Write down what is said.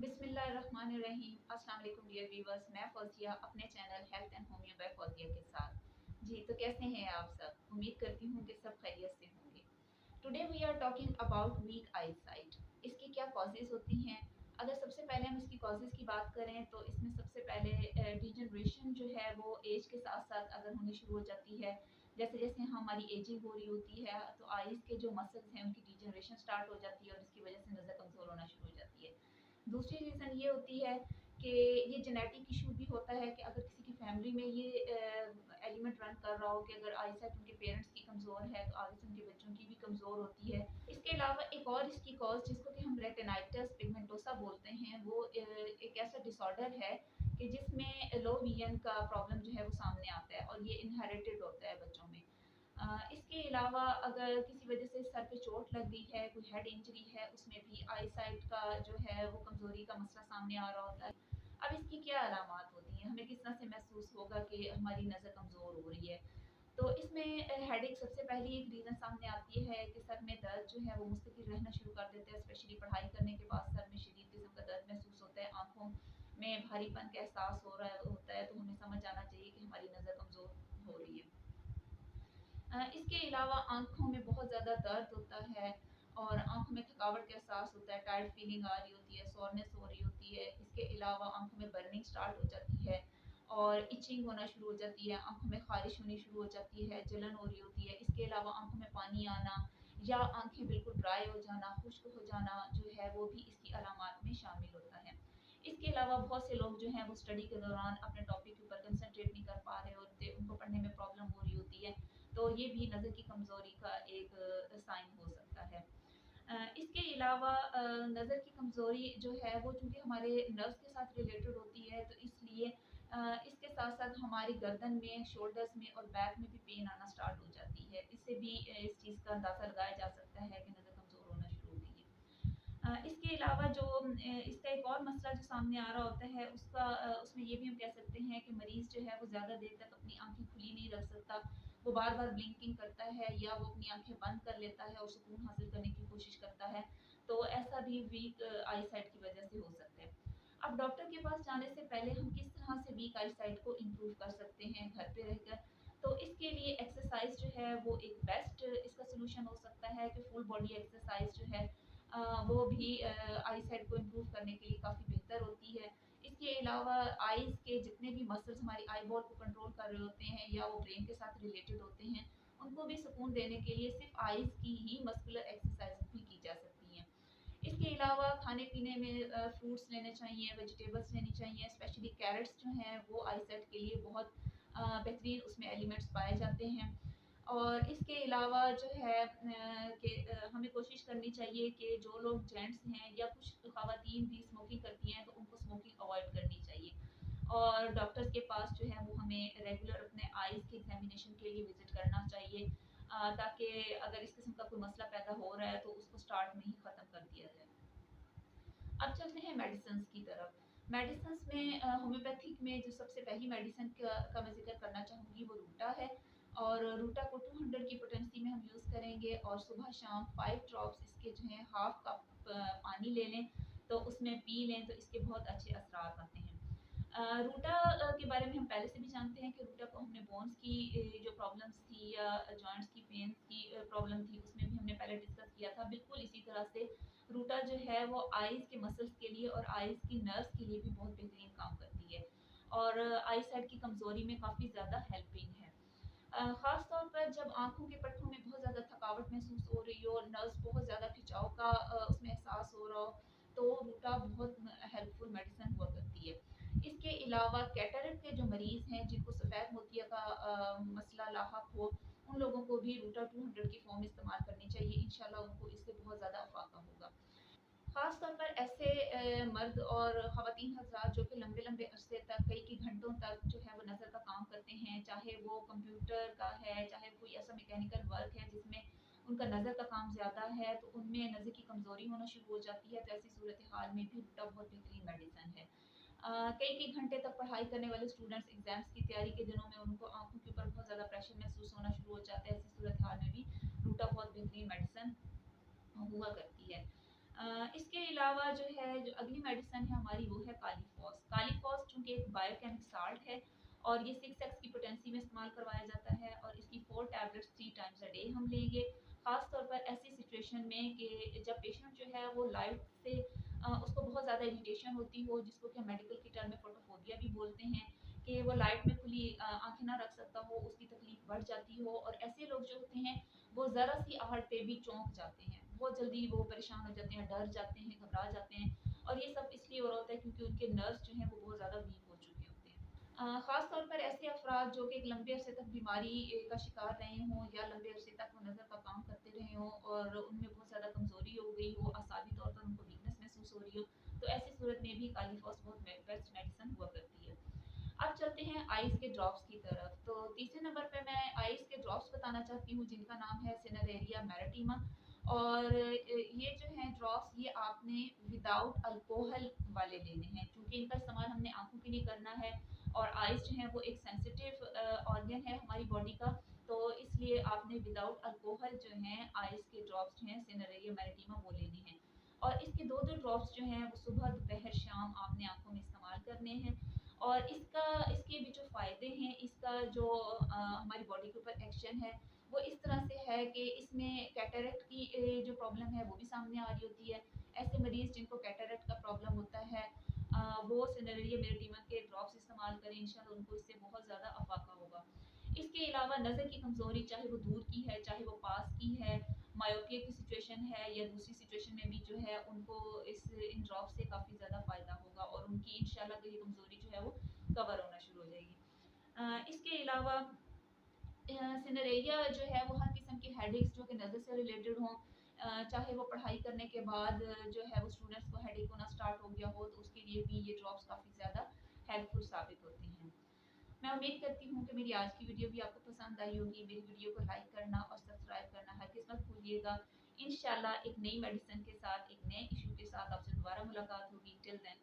बिस्मिल्लाहिर्रहमानिर्रहीम। अस्सलाम वालेकुम डियर व्यूवर्स, मैं फौजिया अपने channel health and homeo by Fauzia के साथ। जी तो कैसे हैं आप सब? उम्मीद करती हूँ कि सब खैरियत से होंगे। Today we are talking about weak eyesight. इसकी क्या कॉजेज़ होती हैं? अगर सबसे पहले हम इसकी कॉजेज़ की बात करें तो इसमें सबसे पहले डिजनरेशन जो है वो एज के साथ साथ अगर होनी शुरू हो जाती है। जैसे जैसे हमारी एजिंग हो रही होती है तो आइज़ के जो मसल्स हैं उनकी डिजनरेशन स्टार्ट हो जाती है और इसकी वजह से नज़र कमज़ोर होना शुरू हो जाती है। दूसरी रीज़न ये होती है कि ये जेनेटिक इशू भी होता है कि अगर किसी की फैमिली में ये एलिमेंट रन कर रहा हो कि अगर आईसाइट उनके पेरेंट्स की कमज़ोर है तो आगे से उनके बच्चों की भी कमज़ोर होती है। इसके अलावा एक और इसकी कॉज जिसको कि हम रेटिनाइटिस पिगमेंटोसा बोलते हैं वो एक ऐसा डिसऑर्डर है कि जिसमें लो विजन का प्रॉब्लम जो है वो सामने आता है और ये इनहेरिटेड होता है बच्चों में। इसके अलावा अगर किसी वजह से सर पे चोट लग गई है, कोई हेड इंजरी है, उसमें भी आई साइट का जो है वो कमज़ोरी का मसला सामने आ रहा होता है। अब इसकी क्या अलामात होती हैं? हमें किस तरह से महसूस होगा कि हमारी नज़र कमज़ोर हो रही है? तो इसमें हेडेक सबसे पहली एक रीज़न सामने आती है कि सर में दर्द जो है वो मुस्तकिल रहना शुरू कर देता है। स्पेशली पढ़ाई करने के बाद सर में शदीद किस्म का दर्द महसूस होता है, आँखों में भारीपन का एहसास हो रहा होता है, तो हमें समझ आना चाहिए कि हमारी नज़र कमज़ोर हो रही है। इसके अलावा आँखों में बहुत ज़्यादा दर्द होता है और आँखों में थकावट का एहसास होता है, टायर्ड फीलिंग आ रही होती है, सोरनेस हो रही होती है। इसके अलावा आँखों में बर्निंग स्टार्ट हो जाती है और इचिंग होना शुरू हो जाती है, आँखों में ख़ारिश होनी शुरू हो जाती है, जलन हो रही होती है। इसके अलावा आँखों में पानी आना या आँखें बिल्कुल ड्राई हो जाना, खुश्क हो जाना जो है वो भी इसकी अलामात में शामिल होता है। इसके अलावा बहुत से लोग जो हैं वो स्टडी के दौरान अपने टॉपिक के ऊपर कंसंट्रेट नहीं कर पा रहे होते, उनको पढ़ने में प्रॉब्लम हो रही होती है, तो ये भी नज़र की कमज़ोरी का एक साइन हो सकता है। इसके अलावा नज़र की कमज़ोरी जो है वो चूँकि हमारे नर्व्स के साथ रिलेटेड होती है तो इसलिए इसके साथ-साथ हमारी गर्दन में, शोल्डर्स में और बैक में भी पेन आना स्टार्ट हो जाती है। इससे भी इस चीज़ का अंदाज़ा लगाया जा सकता है कि नज़र कमज़ोर होना शुरू हो गई है। इसके अलावा जो इसका एक और मसला जो सामने आ रहा होता है उसमें ये भी हम कह सकते हैं कि मरीज़ जो है वो ज़्यादा देर तक अपनी आँखें खुली नहीं रख सकता। वो बार-बार ब्लिंकिंग करता है या वो अपनी आँखें बंद कर लेता है और सुकून हासिल करने की कोशिश करता है। तो ऐसा भी वीक आई साइट की वज़ह से हो सकता है। अब डॉक्टर के पास जाने से पहले हम किस तरह से वीक आई साइट को इम्प्रूव कर सकते हैं घर पे रहकर? तो इसके लिए एक्सरसाइज़ जो है वो एक बेस्ट इसका सॉल्यूशन हो सकता है कि फुल बॉडी एक्सरसाइज़ जो है वो भी आई साइट को इम्प्रूव करने के लिए काफ़ी बेहतर होती है। इसके अलावा आइज़ के जितने भी मसल्स हमारी आई बॉल को कंट्रोल कर रहे होते हैं या वो ब्रेन के साथ रिलेटेड होते हैं, उनको भी सुकून देने के लिए सिर्फ़ आइज़ की ही मस्कुलर एक्सरसाइज़ भी की जा सकती हैं। इसके अलावा खाने-पीने में फ्रूट्स लेने चाहिए, वेजिटेबल्स लेनी चाहिए, स्पेशली कैरेट्स जो हैं वो आई साइट के लिए बहुत बेहतरीन उसमें एलिमेंट्स पाए जाते हैं। और इसके अलावा जो है हमें कोशिश करनी चाहिए कि जो लोग जेंट्स हैं या कुछ ख़वातीन भी स्मोकिंग करती हैं तो उनको स्मोकिंग अवॉइड करनी चाहिए। और डॉक्टर्स के पास जो है वो हमें रेगुलर अपने आइज़ के एग्ज़ामिनेशन के लिए विज़िट करना चाहिए ताकि अगर इस किस्म का कोई मसला पैदा हो रहा है तो उसको स्टार्ट में ही ख़त्म कर दिया जाए। अब चलते हैं मेडिसिन्स की तरफ। मेडिसिन्स में होम्योपैथिक में जो सबसे पहली मेडिसिन का मैं ज़िक्र करना चाहूँगी वो रूटा है और रूटा को 200 की पोटेंसी में हम यूज़ करेंगे और सुबह-शाम 5 ड्रॉप्स इसके जो हैं हाफ कप पानी ले लें, तो उसमें पी लें तो इसके बहुत अच्छे असरात आते हैं। रूटा के बारे में हम पहले से भी जानते हैं कि रूटा को हमने बोन्स की जो प्रॉब्लम्स थी या जॉइंट्स की पेन्स की प्रॉब्लम थी उसमें भी हमने पहले डिस्कस किया था। बिल्कुल इसी तरह से रूटा जो है वो आइज़ के मसल्स के लिए और आइज़ की नर्व्स के लिए भी बहुत बेहतरीन काम करती है और आई साइट की कमज़ोरी में काफ़ी ज़्यादा हेल्पिंग है। ख़ास तौर पर जब आँखों के पट्टों में बहुत ज़्यादा थकावट महसूस हो रही हो, नर्व्स बहुत ज़्यादा खिंचाव का उसमें एहसास हो रहा हो, तो रूटा बहुत हेल्पफुल मेडिसिन हुआ करती है। इसके अलावा कैटरेक्ट के जो मरीज़ हैं जिनको सफ़ेद मोतिया का मसला लाहक हो, उन लोगों को भी रूटा 200 की फ़ॉर्म इस्तेमाल करनी चाहिए। इंशाल्लाह उनको इससे बहुत ज़्यादा फ़ायदा होगा। ख़ास तौर पर ऐसे मर्द और ख़वातीन हज़रात जो कि लंबे-लंबे अरसे तक कई घंटों तक जो है वो नज़र का काम करते हैं, चाहे वो कंप्यूटर का है, चाहे कोई ऐसा मैकेनिकल वर्क है जिसमें उनका नज़र का काम ज़्यादा है, तो उनमें नज़र की कमज़ोरी होना शुरू हो जाती है, तो ऐसी सूरत-ए-हाल में भी रूटा बहुत बेहतरीन मेडिसिन है। कई-कई घंटे तक पढ़ाई करने वाले स्टूडेंट्स एग्ज़ाम्स की तैयारी के दिनों में उनको आँखों के ऊपर बहुत ज़्यादा प्रेशर महसूस होना शुरू हो जाता है, ऐसी सूरत-ए-हाल में भी रूटा बहुत बेहतरीन मेडिसिन हुआ करती है। इसके अलावा जो है जो अगली मेडिसिन है हमारी वो है कालीफॉस। कालीफॉस चूँकि एक बायोकेमिक साल्ट है और ये 6x की पोटेंसी में इस्तेमाल करवाया जाता है और इसकी 4 टैबलेट्स 3 टाइम्स अ डे हम लेंगे। ख़ास तौर पर ऐसी सिचुएशन में कि जब पेशेंट जो है वो लाइट से उसको बहुत ज़्यादा इरिटेशन होती हो, जिसको कि हम मेडिकल की टर्म में फोटोफोबिया भी बोलते हैं, कि वो लाइट में खुली आँखें ना रख सकता हो, उसकी तकलीफ बढ़ जाती हो और ऐसे लोग जो होते हैं वो ज़रा सी आहट पे भी चौंक जाते हैं, बहुत जल्दी वो परेशान हो जाते हैं, डर जाते हैं, घबरा जाते हैं और ये सब इसलिए हो रहा होता है क्योंकि उनके नर्व्स जो हैं वो बहुत ज़्यादा वीक हो चुके होते हैं। ख़ास तौर पर ऐसे अफराद जो कि एक लंबे अरसे तक बीमारी का शिकार रहे हों या लंबे अरसे तक वो नज़र का काम करते रहे हों और उनमें बहुत ज़्यादा कमज़ोरी हो गई हो, असाबी तौर पर उनको वीकनेस महसूस हो रही हो, तो ऐसी सूरत में भी कालीफॉस बहुत बेस्ट मेडिसिन हुआ करती है। अब चलते हैं आइस के ड्रॉप्स की तरफ। तो तीसरे नंबर पे मैं आइस के ड्रॉप्स बताना चाहती हूँ जिनका नाम है सिनेरेरिया मैरिटिमा। और ये जो हैं ड्रॉप्स ये आपने विदाउट अल्कोहल वाले लेने हैं क्योंकि इनका इस्तेमाल हमने आंखों के लिए करना है और आइस जो है वो एक सेंसिटिव ऑर्गन है हमारी बॉडी का, तो इसलिए आपने विदाउट अल्कोहल जो हैं आइस के ड्रॉप्स जो हैं सिनेरेरिया मैरिटिमा वो लेने हैं। और इसके दो दो ड्रॉप्स जो हैं वो सुबह दोपहर शाम आपने आंखों में इस्तेमाल करने हैं। और इसके भी जो फ़ायदे हैं, इसका जो हमारी बॉडी के ऊपर एक्शन है, वो इस तरह से है कि इसमें कैटरेक्ट की जो प्रॉब्लम है वो भी सामने आ रही होती है। ऐसे मरीज़ जिनको कैटरेक्ट का प्रॉब्लम होता है वो सिनेरिया मेरिटिमा के ड्रॉप्स इस्तेमाल करें, इंशाल्लाह उनको इससे बहुत ज़्यादा अफ़ाका होगा। इसके अलावा नज़र की कमज़ोरी चाहे वो दूर की है, चाहे वो पास की है, मायोपिया की सिचुएशन है या दूसरी सिचुएशन में भी जो है उनको इन ड्रॉप से काफ़ी ज़्यादा फ़ायदा होगा और उनकी इंशाल्लाह ये कमज़ोरी जो है वो कवर होना शुरू हो जाएगी। इसके अलावा सिनेरिया जो है वो हर किस्म की हेडेक्स जो कि नज़र से रिलेटेड हों, चाहे वो पढ़ाई करने के बाद जो है वो स्टूडेंट्स को हेडेक होना स्टार्ट हो गया हो तो उसके लिए भी ये ड्रॉप्स काफ़ी ज़्यादा हेल्पफुल साबित होती हैं। मैं उम्मीद करती हूँ कि मेरी आज की वीडियो भी आपको पसंद आई होगी। मेरी वीडियो को लाइक करना और सब्सक्राइब करना हरगिज़ मत भूलिएगा। इंशाल्लाह एक नई मेडिसिन के साथ, एक नए इश्यू के साथ आपसे दोबारा मुलाकात होगी। Till then